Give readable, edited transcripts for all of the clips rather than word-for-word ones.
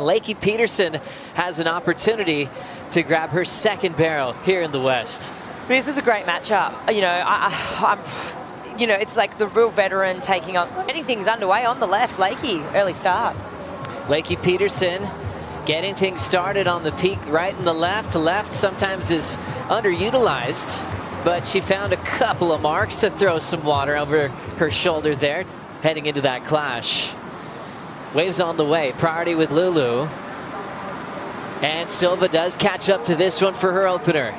Lakey Peterson has an opportunity to grab her second barrel here in the West. This is a great matchup. You know, it's like the real veteran taking on. Getting things underway on the left. Lakey, early start. Lakey Peterson getting things started on the peak right and the left. The left sometimes is underutilized, but she found a couple of marks to throw some water over her shoulder there, heading into that clash. Waves on the way, priority with Lulu. And Silva does catch up to this one for her opener.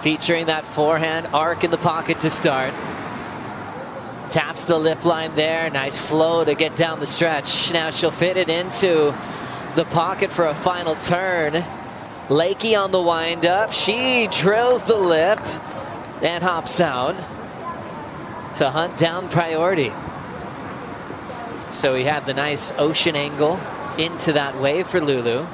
Featuring that forehand arc in the pocket to start. Taps the lip line there, nice flow to get down the stretch. Now she'll fit it into the pocket for a final turn. Lakey on the wind up, she drills the lip and hops out to hunt down priority. So we had the nice ocean angle into that wave for Lulu.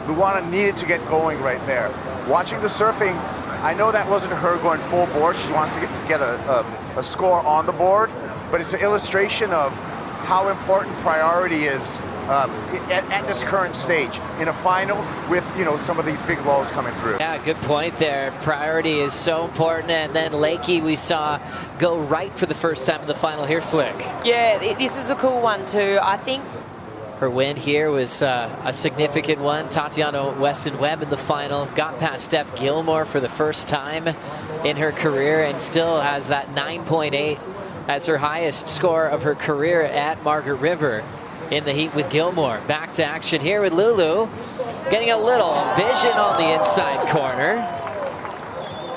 Luana needed to get going right there. Watching the surfing, I know that wasn't her going full board. She wants to get a score on the board, but it's an illustration of how important priority is at this current stage in a final with, you know, some of these big lulls coming through. Yeah, good point there. Priority is so important. And then Lakey we saw go right for the first time in the final here, Flick. Yeah, this is a cool one too. I think her win here was a significant one. Tatiana Weston-Webb in the final. Got past Steph Gilmore for the first time in her career and still has that 9.8 as her highest score of her career at Margaret River in the heat with Gilmore. Back to action here with Lulu. Getting a little vision on the inside corner.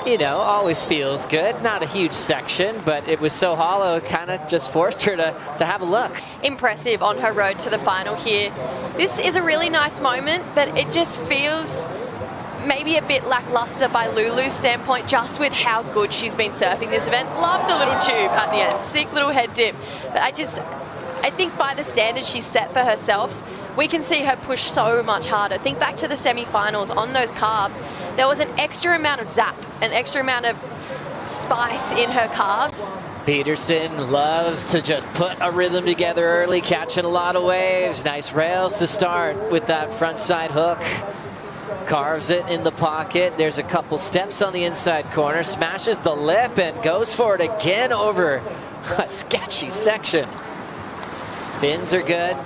You know, always feels good. Not a huge section, but it was so hollow, it kind of just forced her to have a look. Impressive on her road to the final here. This is a really nice moment, but it just feels maybe a bit lackluster by Lulu's standpoint, just with how good she's been surfing this event. Love the little tube at the end, sick little head dip. But I think by the standards she's set for herself, we can see her push so much harder. Think back to the semi-finals on those calves. There was an extra amount of zap, an extra amount of spice in her calves. Peterson loves to just put a rhythm together early, catching a lot of waves. Nice rails to start with that front side hook. Carves it in the pocket. There's a couple steps on the inside corner. Smashes the lip and goes for it again over a sketchy section. Fins are good.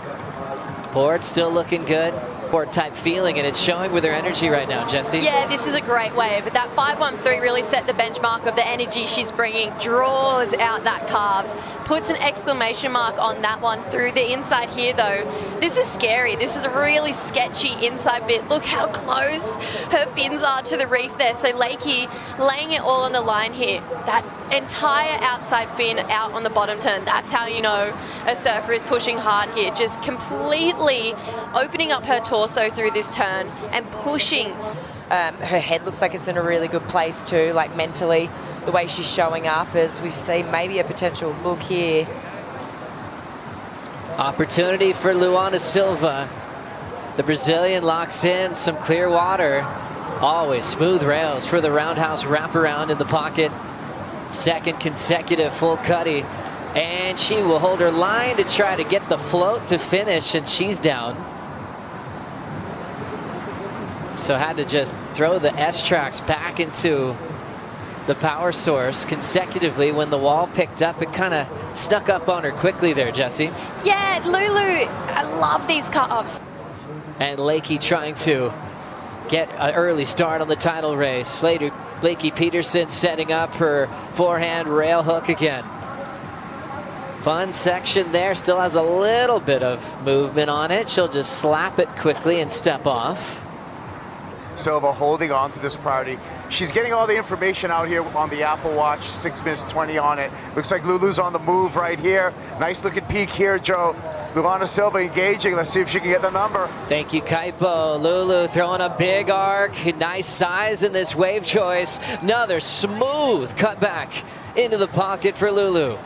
Board still looking good. Board type feeling, and it's showing with her energy right now, Jesse. Yeah, this is a great wave. But that 513 really set the benchmark of the energy she's bringing. Draws out that carve. Puts an exclamation mark on that one through the inside here, though. This is scary. This is a really sketchy inside bit. Look how close her fins are to the reef there. So Lakey laying it all on the line here. That entire outside fin out on the bottom turn. That's how you know a surfer is pushing hard here. Just completely opening up her torso through this turn and pushing. her head looks like it's in a really good place too, like mentally, the way she's showing up, as we see maybe a potential look here. Opportunity for Luana Silva. The Brazilian locks in some clear water. Always smooth rails for the roundhouse wraparound in the pocket. Second consecutive full cutty. And she will hold her line to try to get the float to finish, and she's down. So had to just throw the S-tracks back into the power source consecutively. When the wall picked up, it kind of snuck up on her quickly there, Jesse. Yeah, Lulu, I love these cut-offs. And Lakey trying to get an early start on the title race. Lakey Peterson setting up her forehand rail hook again. Fun section there, still has a little bit of movement on it. She'll just slap it quickly and step off. Silva holding on to this priority. She's getting all the information out here on the Apple Watch, 6 minutes 20 on it. Looks like Lulu's on the move right here. Nice looking peek here, Joe. Luana Silva engaging. Let's see if she can get the number. Thank you, Kaipo. Lulu throwing a big arc. Nice size in this wave choice. Another smooth cutback into the pocket for Lulu.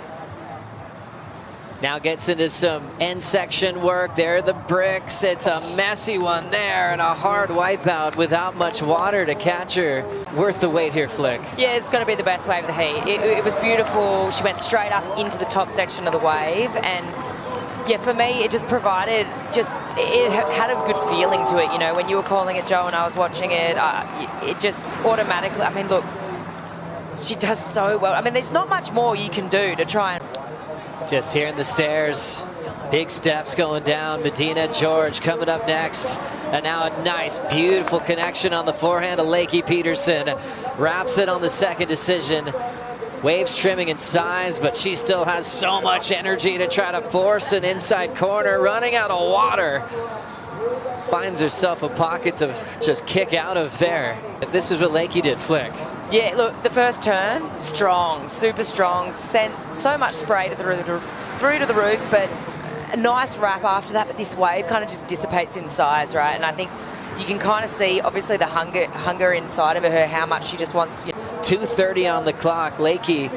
Now gets into some end section work. There are the bricks. It's a messy one there and a hard wipeout without much water to catch her. Worth the wait here, Flick. Yeah, it's going to be the best wave of the heat. It was beautiful. She went straight up into the top section of the wave, and yeah, for me, it just provided, it had a good feeling to it, you know, when you were calling it, Joe, and I was watching it, it just automatically, I mean, look, she does so well. I mean, there's not much more you can do to try and... Just hearing the stairs, big steps going down. Medina George coming up next. And now a nice, beautiful connection on the forehand of Lakey Peterson. Wraps it on the second decision. Waves trimming in size, but she still has so much energy to try to force an inside corner. Running out of water. Finds herself a pocket to just kick out of there. This is what Lakey did, Flick. Yeah, look, the first turn, strong, super strong. Sent so much spray through to the roof, but a nice wrap after that. But this wave kind of just dissipates in size, right? And I think you can kind of see, obviously, the hunger inside of her, how much she just wants. 2:30 on the clock. Lakey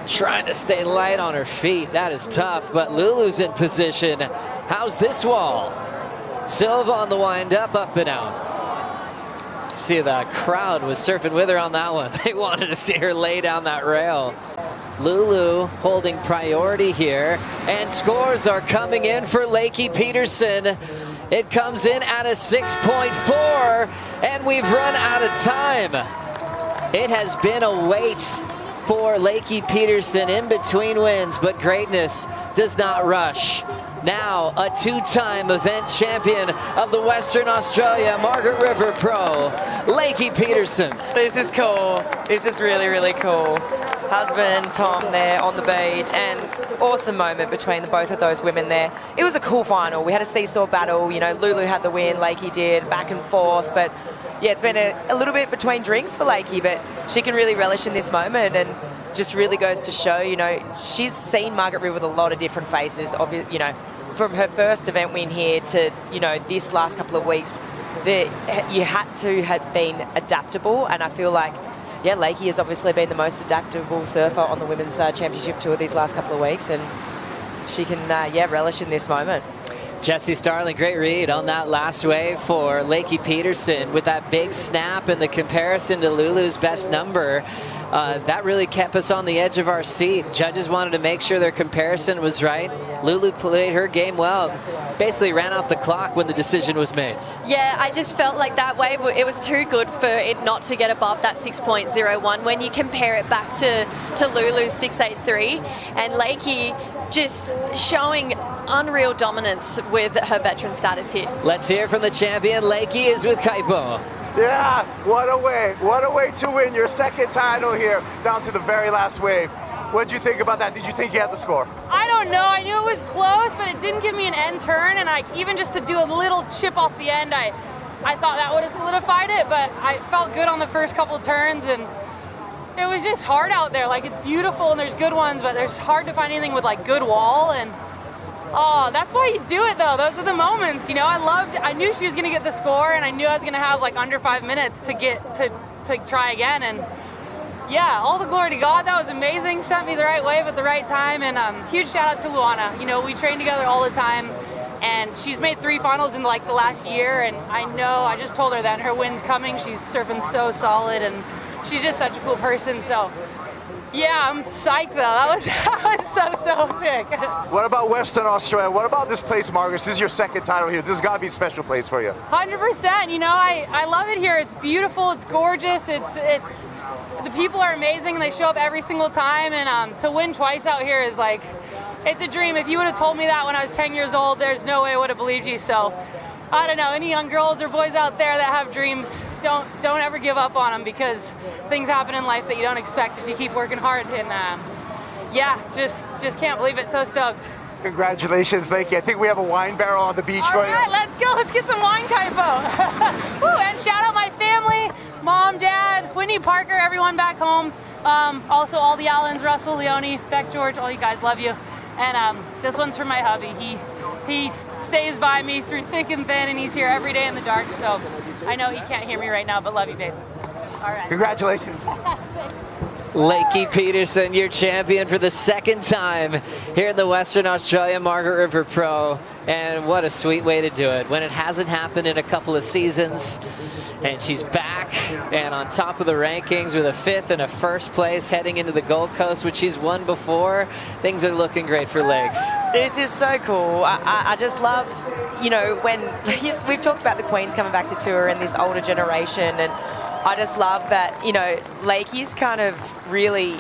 trying to stay light on her feet. That is tough, but Lulu's in position. How's this wall? Silva on the wind up and out. See, the crowd was surfing with her on that one. They wanted to see her lay down that rail. Lulu holding priority here, and scores are coming in for Lakey Peterson. It comes in at a 6.4, and we've run out of time. It has been a wait for Lakey Peterson in between wins, but greatness does not rush. Now, a two-time event champion of the Western Australia Margaret River Pro, Lakey Peterson. This is cool. This is really, really cool. Husband, Tom there on the beach, and awesome moment between the both of those women there. It was a cool final. We had a seesaw battle. You know, Lulu had the win, Lakey did, back and forth. But, yeah, it's been a little bit between drinks for Lakey, but she can really relish in this moment and just really goes to show, you know, she's seen Margaret River with a lot of different faces, you know, from her first event win here to, you know, this last couple of weeks, you had to have been adaptable, and I feel like, yeah, Lakey has obviously been the most adaptable surfer on the Women's Championship Tour these last couple of weeks, and she can, yeah, relish in this moment. Jesse Starling, great read on that last wave for Lakey Peterson with that big snap and the comparison to Lulu's best number. That really kept us on the edge of our seat. Judges wanted to make sure their comparison was right. Lulu played her game well. Basically ran out the clock when the decision was made. Yeah, I just felt like that wave, it was too good for it not to get above that 6.01 when you compare it back to Lulu's 6.83. And Lakey just showing unreal dominance with her veteran status here. Let's hear from the champion. Lakey is with Kaipo. Yeah, what a way to win your second title here, down to the very last wave. What did you think about that? Did you think you had the score? I don't know. I knew it was close, but it didn't give me an end turn, and even just to do a little chip off the end, I thought that would have solidified it, but I felt good on the first couple turns, and it was just hard out there. Like, it's beautiful and there's good ones, but there's hard to find anything with like good wall, and oh, that's why you do it though. Those are the moments, you know. I knew she was gonna get the score, and I knew I was gonna have like under 5 minutes to try again, and yeah, all the glory to God. That was amazing. Sent me the right wave at the right time, and huge shout out to Luana. You know, we train together all the time, and she's made 3 finals in like the last year, and I just told her that her win's coming. She's surfing so solid, and she's just such a cool person. So yeah, I'm psyched though. That was so sick. What about Western Australia? What about this place, Margaret? This is your second title here. This has got to be a special place for you. 100%. You know, I love it here. It's beautiful. It's gorgeous. It's the people are amazing, and they show up every single time. And to win twice out here is like, it's a dream. If you would have told me that when I was 10 years old, there's no way I would have believed you. So I don't know. Any young girls or boys out there that have dreams, don't ever give up on them, because things happen in life that you don't expect if you keep working hard. And yeah, just can't believe it. So stoked. Congratulations, Lakey. I think we have a wine barrel on the beach for you. All right, let's go. Let's get some wine, Kaipo. And shout out my family, Mom, Dad, Whitney, Parker, everyone back home. Also all the Allens, Russell, Leone, Beck, George, all you guys, love you. And this one's for my hubby. He stays by me through thick and thin, and he's here every day in the dark. So I know he can't hear me right now, but love you, babe. All right. Congratulations. Lakey Peterson, your champion for the second time here in the Western Australia Margaret River Pro. And what a sweet way to do it when it hasn't happened in a couple of seasons. And she's back and on top of the rankings with a 5th and a 1st place heading into the Gold Coast, which she's won before. Things are looking great for Lakes. This is so cool. I just love, you know, when we've talked about the Queens coming back to tour and this older generation, and I just love that, you know, Lakey's kind of really,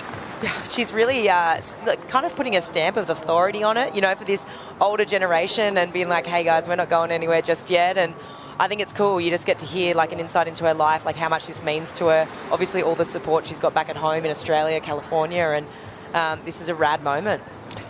she's really kind of putting a stamp of authority on it, you know, for this older generation and being like, hey guys, we're not going anywhere just yet. And I think it's cool. You just get to hear like an insight into her life, like how much this means to her. Obviously all the support she's got back at home in Australia, California, and this is a rad moment.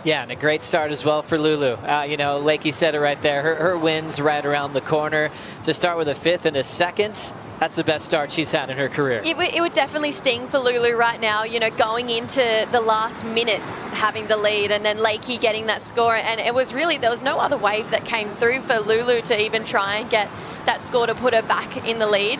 Yeah, and a great start as well for Lulu. You know, Lakey said it right there. Her win's right around the corner. To start with a 5th and a 2nd, that's the best start she's had in her career. It would definitely sting for Lulu right now, you know, going into the last minute having the lead and then Lakey getting that score. And it was really, there was no other wave that came through for Lulu to even try and get that score to put her back in the lead.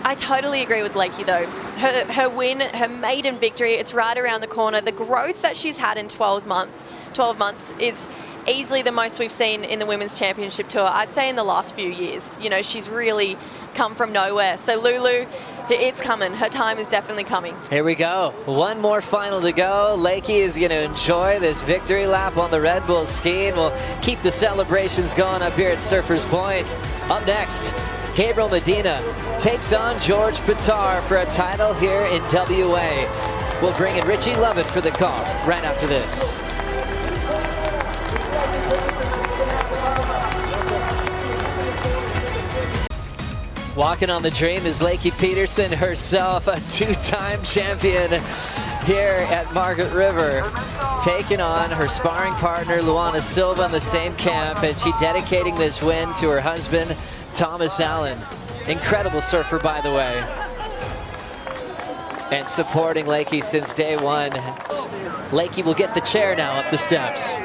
I totally agree with Lakey though. Her win, her maiden victory, it's right around the corner. The growth that she's had in 12 months is easily the most we've seen in the Women's Championship Tour, I'd say in the last few years. You know, she's really come from nowhere. So Lulu, it's coming. Her time is definitely coming. Here we go. One more final to go. Lakey is going to enjoy this victory lap on the Red Bull ski, and we'll keep the celebrations going up here at Surfers Point. Up next, Gabriel Medina takes on George Pitar for a title here in WA. We'll bring in Richie Lovett for the call right after this. Walking on the dream is Lakey Peterson herself, a 2-time champion here at Margaret River, taking on her sparring partner Luana Silva in the same camp, and she dedicating this win to her husband Thomas Allen. Incredible surfer, by the way, and supporting Lakey since day one. Lakey will get the chair now up the steps.